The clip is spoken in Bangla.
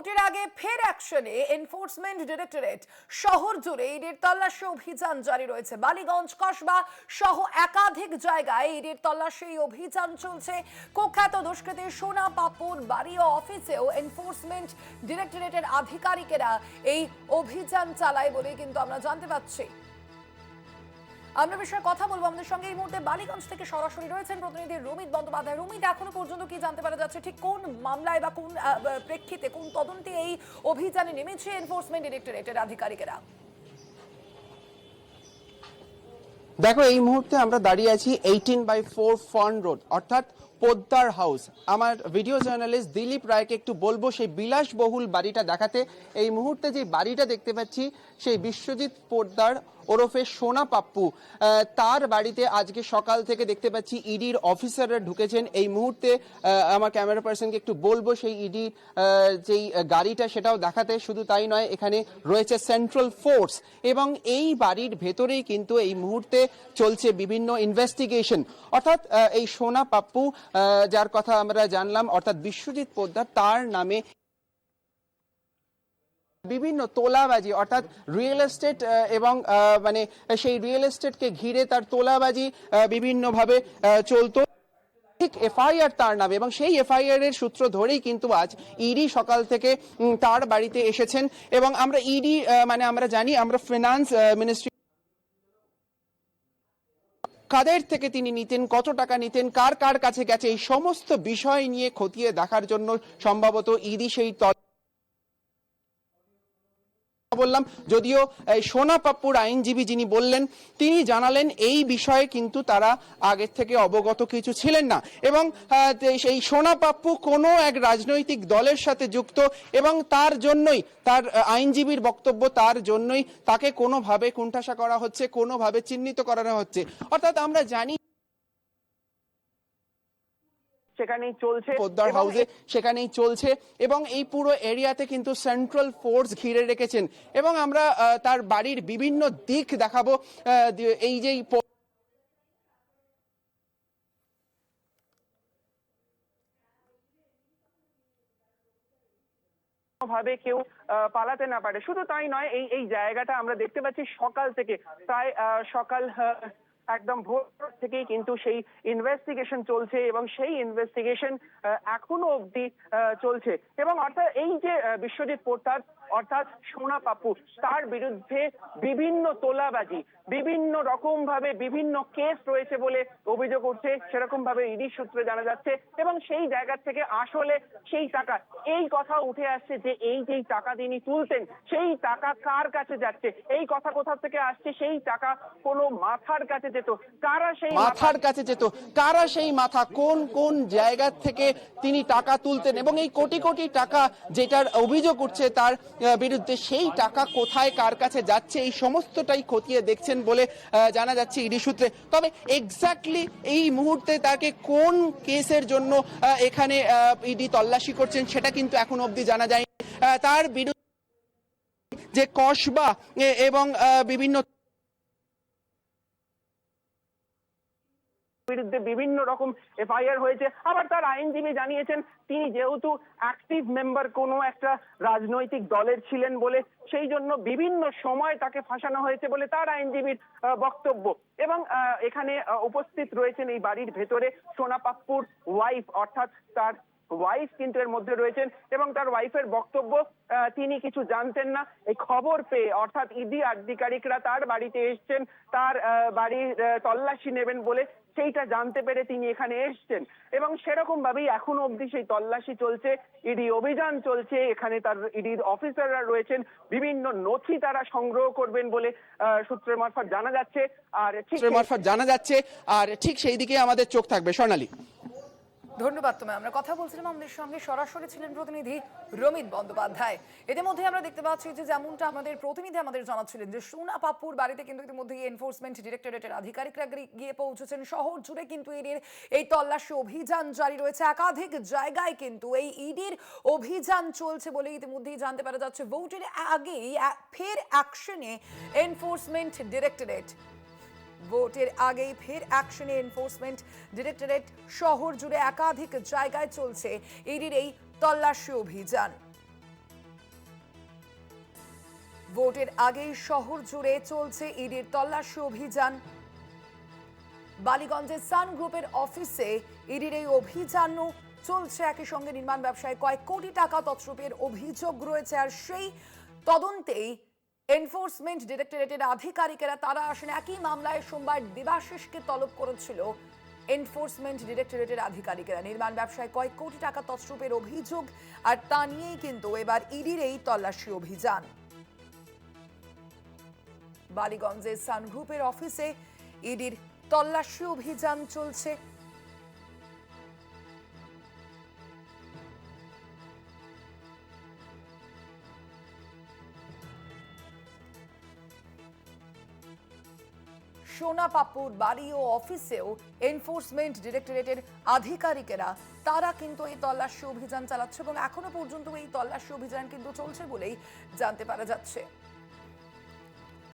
ভোটের আগে ফের অ্যাকশনে এনফোর্সমেন্ট ডিরেক্টরেট শহর জুড়ে ইডির তল্লাশি অভিযান জারি রয়েছে। বালিগঞ্জ কসবা সহ একাধিক জায়গায় ইডির তল্লাশি অভিযান চলছে। কুখ্যাত দুষ্কৃতী সোনা পাপ্পুর বাড়ি ও অফিসেও এনফোর্সমেন্ট ডিরেক্টরেটের আধিকারিকেরা এই অভিযান চালায় বলে কিন্তু আমরা জানতে পাচ্ছি। আমরা বিষয়ে কথা বলবো। আমাদের সঙ্গে এই মুহূর্তে বালিগঞ্জ থেকে সরাসরি রয়েছেন প্রতিনিধি রমিত বন্দ্যোপাধ্যায়। রমিত, এখনো পর্যন্ত কি জানতে পারা যাচ্ছে, ঠিক কোন মামলায় বা কোন প্রেক্ষিতে, কোন তদন্তে এই অভিযানে নেমেছে এনফোর্সমেন্ট ডিরেক্টরেটের আধিকারিকেরা? দেখো, এই মুহূর্তে আমরা দাঁড়িয়ে আছি 18/4 ফন রোড, অর্থাৎ পোদ্দার হাউস। আমার ভিডিও জার্নালিস্ট দিলীপ রায়কে একটু বলবো সেই বিলাসবহুল বাড়িটা দেখাতে। এই মুহূর্তে যে বাড়িটা দেখতে পাচ্ছি সেই বিশ্বজিৎ পোদ্দার ওরফে সোনা পাপ্পু, তার বাড়িতে আজকে সকাল থেকে দেখতে পাচ্ছি ইডির অফিসাররা ঢুকেছেন। এই মুহূর্তে আমার ক্যামেরা পার্সনকে একটু বলবো সেই ইডি যেই গাড়িটা সেটাও দেখাতে। শুধু তাই নয়, এখানে রয়েছে সেন্ট্রাল ফোর্স এবং এই বাড়ির ভেতরেই কিন্তু এই মুহূর্তে চলছে বিভিন্ন ইনভেস্টিগেশন। অর্থাৎ এই সোনা পাপ্পু যার কথা আমরা জানলাম, অর্থাৎ বিশ্বজিৎ পোদ্দার, তার নামে বিভিন্ন তোলাবাজি, অর্থাৎ রিয়েল এস্টেট এবং মানে সেই রিয়েল এস্টেটকে ঘিরে তার তোলাবাজি বিভিন্নভাবে চলতো, ঠিক এফআইআর তার নামে। এবং সেই এফআইআর এর সূত্র ধরেই কিন্তু আজ ইডি সকাল থেকে তার বাড়িতে এসেছেন। এবং আমরা ইডি মানে আমরা জানি, আমরা ফিনান্স মিনিস্ট্রি কাদের থেকে তিনি নিতেন, কত টাকা নিতেন, কার কার কাছে গেছে, এই সমস্ত বিষয় নিয়ে খতিয়ে দেখার জন্য সম্ভবত ইডি সেই বললাম। যদিও সোনা পাপ্পুর আইনজীবী যিনি বললেন, তিনি জানালেন এই বিষয়ে কিন্তু তারা আগের থেকে অবগত কিছু ছিলেন না এবং সেই সোনা পাপ্পু কোনো এক রাজনৈতিক দলের সাথে যুক্ত এবং তার জন্যই, তার আইনজীবীর বক্তব্য, তার জন্যই তাকে কোনোভাবে কুণ্ঠাসা করা হচ্ছে, কোনোভাবে চিহ্নিত করানো হচ্ছে। অর্থাৎ আমরা জানি সেখানেই চলছে পোদ্দার হাউসে, সেখানেই চলছে এবং এই পুরো এরিয়াতে কিন্তু সেন্ট্রাল ফোর্স ঘিরে রেখেছেন। এবং আমরা তার বাড়ির বিভিন্ন দিক দেখাবো। এই যে ভাবে কেউ পালাতে না পারে। শুধু তাই নয়, এই জায়গাটা আমরা দেখতে পাচ্ছি সকাল থেকে, প্রায় সকাল একদম ভোর থেকেই কিন্তু সেই ইনভেস্টিগেশন চলছে এবং সেই ইনভেস্টিগেশন এখনো অবধি চলছে। এবং অর্থাৎ এই যে বিশ্বজিৎ পোদ্দার অর্থাৎ সোনা পাপ্পু, তার বিরুদ্ধে বিভিন্ন তোলাবাজি, বিভিন্ন রকম ভাবে বিভিন্ন কেস রয়েছে বলে অভিযোগ উঠছে, সেরকম ভাবে ইডি সূত্রে জানা যাচ্ছে। এবং সেই জায়গা থেকে আসলে সেই টাকা, এই কথা উঠে আসছে যে এই যেই টাকা তিনি তুলতেন, সেই টাকা কার কাছে যাচ্ছে, এই কথা কোথা থেকে আসছে, সেই টাকা কোনো মাথার কাছে যেত, কারা সেই মাথার কাছে যেত, কারা সেই মাথা, কোন কোন জায়গা থেকে তিনি টাকা তুলতেন এবং এই কোটি কোটি টাকা যেটার অভিযোগ উঠছে তার বিরুদ্ধে, সেই টাকা কোথায় কার কাছে যাচ্ছে, এই সমস্তটাই খতিয়ে দেখছেন বলে জানা যাচ্ছে ইডি সূত্রে। তবে এক্স্যাক্টলি এই মুহূর্তে তাকে কোন কেসের জন্য এখানে ইডি তল্লাশি করছেন সেটা কিন্তু এখন অবধি জানা যায়নি। তার বিরুদ্ধে যে কসবা এবং বিভিন্ন বিরুদ্ধে বিভিন্ন রকম এফআইআর হয়েছে। আবার তার আইনজীবী জানিয়েছেন তিনি যেহেতু অ্যাক্টিভ মেম্বার কোনো একটা রাজনৈতিক দলের ছিলেন বলে সেই জন্য বিভিন্ন সময় তাকে ফাঁসানো হয়েছে বলে তার আইনজীবীর বক্তব্য। এবং এখানে উপস্থিত রয়েছেন এই বাড়ির ভেতরে সোনা পাপ্পুর ওয়াইফ, অর্থাৎ তার ওয়াইফ কিন্তু এর মধ্যে রয়েছেন এবং তার ওয়াইফের বক্তব্য তিনি কিছু জানতেন না। এই খবর পেয়ে অর্থাৎ ইডি আধিকারিকরা তার বাড়িতে এসছেন, তার বাড়ির তল্লাশি নেবেন বলে সেইটা জানতে পেরে তিনি এখানে এসছেন এবং সেরকম ভাবেই এখনো অবধি সেই তল্লাশি চলছে, ইডি অভিযান চলছে। এখানে তার ইডির অফিসাররা রয়েছেন, বিভিন্ন নথি তারা সংগ্রহ করবেন বলে সূত্রের মারফত জানা যাচ্ছে। আর ঠিক সেই দিকে আমাদের চোখ থাকবে। স্বর্ণালী, ধন্যবাদ তোমায়। আমরা কথা বলছিলাম, আমাদের সঙ্গে সরাসরি ছিলেন প্রতিনিধি রমিত বন্দ্যোপাধ্যায়। ইতিমধ্যে আমরা দেখতে পাচ্ছি যে যেমনটা আমাদের প্রতিনিধি আমাদের জানাচ্ছিলেন যে সোনা পাপ্পুর বাড়িতে কিন্তু ইতিমধ্যে এনফোর্সমেন্ট ডিরেক্টরেটের আধিকারিকরা গিয়ে পৌঁছেছেন। শহর জুড়ে কিন্তু ইডির এই তল্লাশি অভিযান জারি রয়েছে। একাধিক জায়গায় কিন্তু এই ইডির অভিযান চলছে বলে ইতিমধ্যেই জানতে পারা যাচ্ছে। ভোটের আগেই ফের অ্যাকশনে এনফোর্সমেন্ট ডিরেক্টরেট, ভোটের আগেই ফের অ্যাকশনে এনফোর্সমেন্ট ডিরেক্টরেট। শহর জুড়ে একাধিক জায়গায় চলছে ইডির এই তল্লাশি অভিযান। ভোটের আগেই শহর জুড়ে চলছে ইডির তল্লাশি অভিযান। বালিগঞ্জের সান গ্রুপের অফিসে ইডির এই অভিযানও চলছে। একই সঙ্গে নির্মাণ ব্যবসায় কয়েক কোটি টাকা তছরূপের অভিযোগ রয়েছে। আর সেই তদন্তেই এনফোর্সমেন্ট ডিরেক্টরেটের আধিকারিকেরা তারা আসেন। একই মামলায় সোমবার দেবাশিসকে তলব করেছিল এনফোর্সমেন্ট ডিরেক্টরেটের আধিকারিকেরা। নির্মাণ ব্যবসায় কয়েক কোটি টাকা তছরূপের অভিযোগ, আর তা নিয়েই কিন্তু এবার ইডির এই তল্লাশি অভিযান। বালিগঞ্জের সান গ্রুপের অফিসে ইডির তল্লাশি অভিযান চলছে। সোনা পাপুর বাড়ি ও অফিসেও এনফোর্সমেন্ট ডিরেক্টরেটের আধিকারিকেরা তারা কিন্তু এই তল্লাশি অভিযান চালাচ্ছে এবং এখনো পর্যন্ত এই তল্লাশি অভিযান কিন্তু চলছে বলেই জানতে পারা যাচ্ছে।